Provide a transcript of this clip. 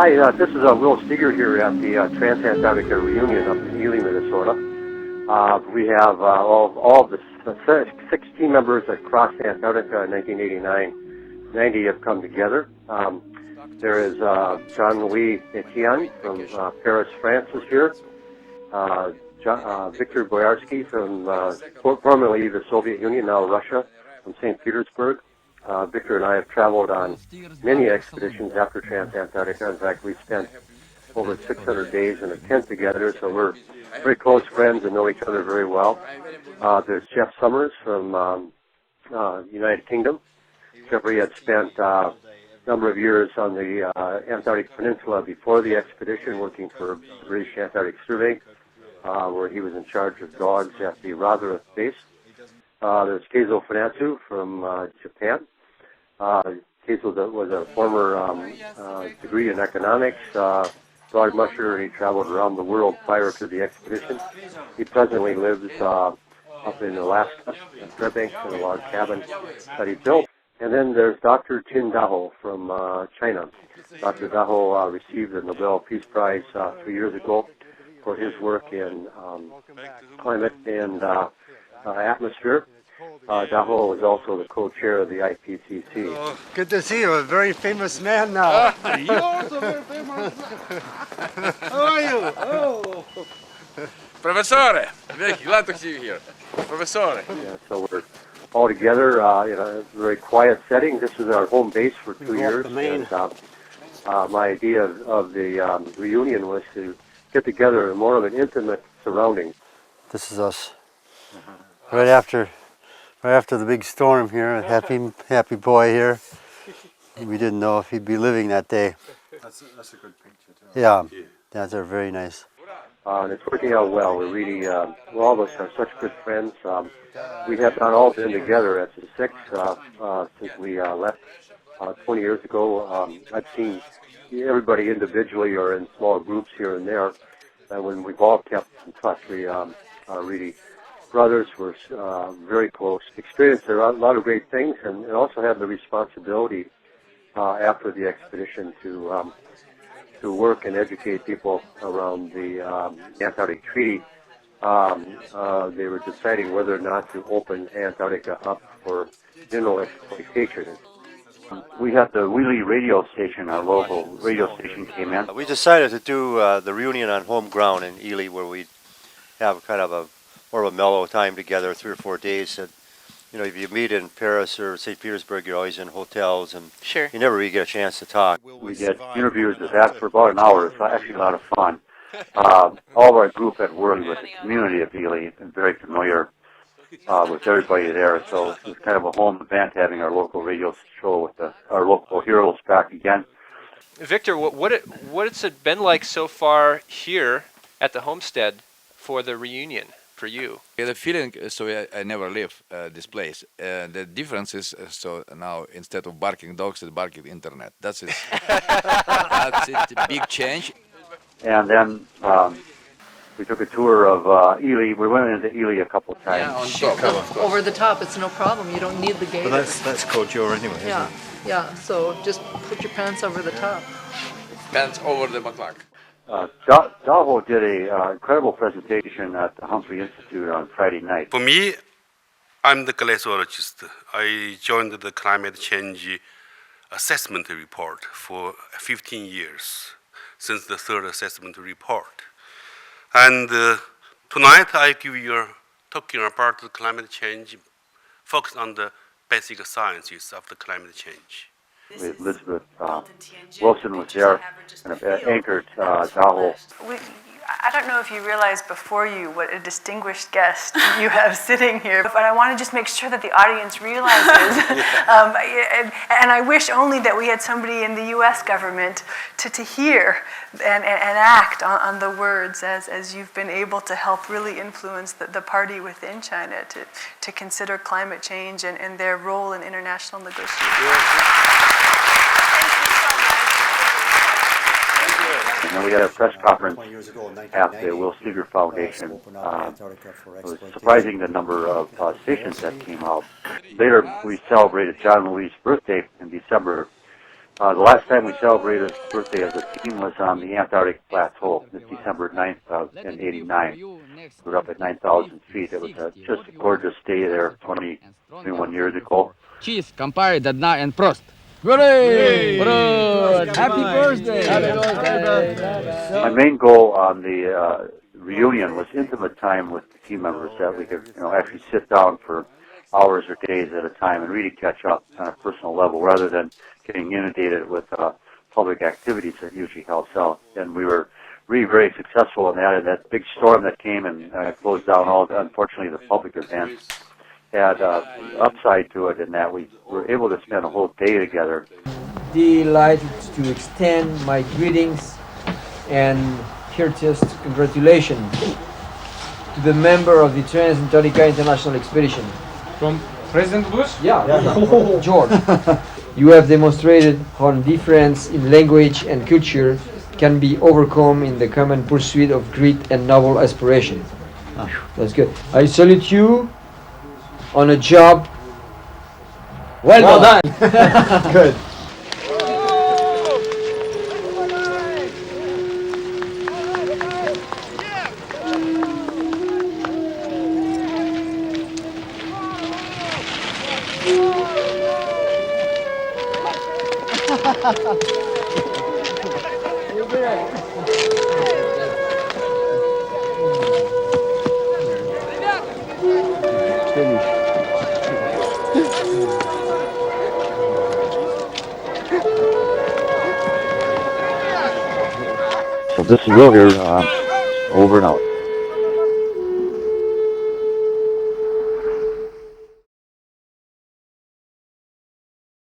Hi, this is Will Steger here at the Trans-Antarctica reunion up in Ely, Minnesota. We have all of the 6 team members that crossed Antarctica in 1989. 90 have come together. There is Jean-Louis Etienne from Paris, France is here. Victor Boyarsky from formerly the Soviet Union, now Russia, from St. Petersburg. Victor and I have traveled on many expeditions after Trans-Antarctica. In fact, we spent over 600 days in a tent together, so we're very close friends and know each other very well. There's Jeff Summers from United Kingdom. Jeffrey had spent a number of years on the Antarctic Peninsula before the expedition, working for the British Antarctic Survey, where he was in charge of dogs at the Rothera base. There's Keizo Funatsu from Japan. Keizo was a former degree in economics, dog musher. He traveled around the world prior to the expedition. He presently lives up in Alaska, in Fairbanks, in a log cabin that he built. And then there's Dr. Qin Daho from China. Dr. Daho received the Nobel Peace Prize 3 years ago for his work in climate and atmosphere. Daho is also the co-chair of the IPCC. Good to see you, a very famous man now. You're also very famous. How are you? Oh. Professore, glad to see you here. Professore. Yeah, so we're all together in a very quiet setting. This is our home base for 2 years. And my idea of the reunion was to get together in more of an intimate surrounding. This is us. Right after the big storm here, a happy boy here. We didn't know if he'd be living that day. That's a good picture too. Yeah, that's very nice. And it's working out well. We're really, all of us are such good friends. We have not all been together as a 6 since we left 20 years ago. I've seen everybody individually or in small groups here and there. And when we've all kept in touch, we are really brothers. We're very close. Experienced a lot of great things, and also have the responsibility after the expedition to work and educate people around the Antarctic Treaty. They were deciding whether or not to open Antarctica up for general exploitation. We had the Wheelie radio station, our local radio station came in. We decided to do the reunion on home ground in Ely, where we have kind of more of a mellow time together, 3 or 4 days. And, you know, if you meet in Paris or St. Petersburg, you're always in hotels, and you never really get a chance to talk. We did interviews with that for about an hour. It's actually a lot of fun. All of our group had worked with the community of Ely and very familiar with everybody there. So it was kind of a home event having our local radio show with our local heroes back again. Victor, what's it been like so far here at the homestead for the reunion for you? The feeling, so I never leave this place. The difference is, so now instead of barking dogs, it's barking internet. That's it. That's it. A big change. And then we took a tour of Ely. We went into Ely a couple of times. Yeah, on top. Over the top, it's no problem. You don't need the gator. But that's Kojo anyway, yeah, isn't it? yeah. So just put your pants over the top. Pants over the baklak. Daho did an incredible presentation at the Humphrey Institute on Friday night. For me, I'm the glaciologist. I joined the climate change assessment report for 15 years, since the 3rd assessment report. And tonight I give you talking about the climate change, focus on the basic sciences of the climate change. Elizabeth Wilson was there and anchored Daho. I don't know if you realize before you what a distinguished guest you have sitting here, but I want to just make sure that the audience realizes, and I wish only that we had somebody in the U.S. government to hear and act on the words as you've been able to help really influence the party within China to consider climate change and their role in international negotiations. And then we had a press conference at the Will Steger Foundation. It was surprising the number of stations that came out. Later, we celebrated John Louis' birthday in December The last time we celebrated his birthday as a team was on the Antarctic Plateau, this December 9th in '89. We were up at 9,000 feet. It was just a gorgeous day there 21 years ago. Cheers, Campari, Dadna, and Prost. Hooray! Happy birthday! Happy birthday! My main goal on the reunion was intimate time with the team members, that we could, actually sit down for hours or days at a time and really catch up on a personal level, rather than getting inundated with public activities that usually helps out. And we were really very successful in that. And that big storm that came and closed down unfortunately, the public events had upside to it in that we were able to spend a whole day together. Delighted to extend my greetings and heartiest congratulations to the member of the Trans-Antarctica International Expedition. From President Bush? Yeah. George. You have demonstrated how difference in language and culture can be overcome in the common pursuit of great and noble aspiration. That's good. I salute you on a job well done. Good. So this is Will here, over and out.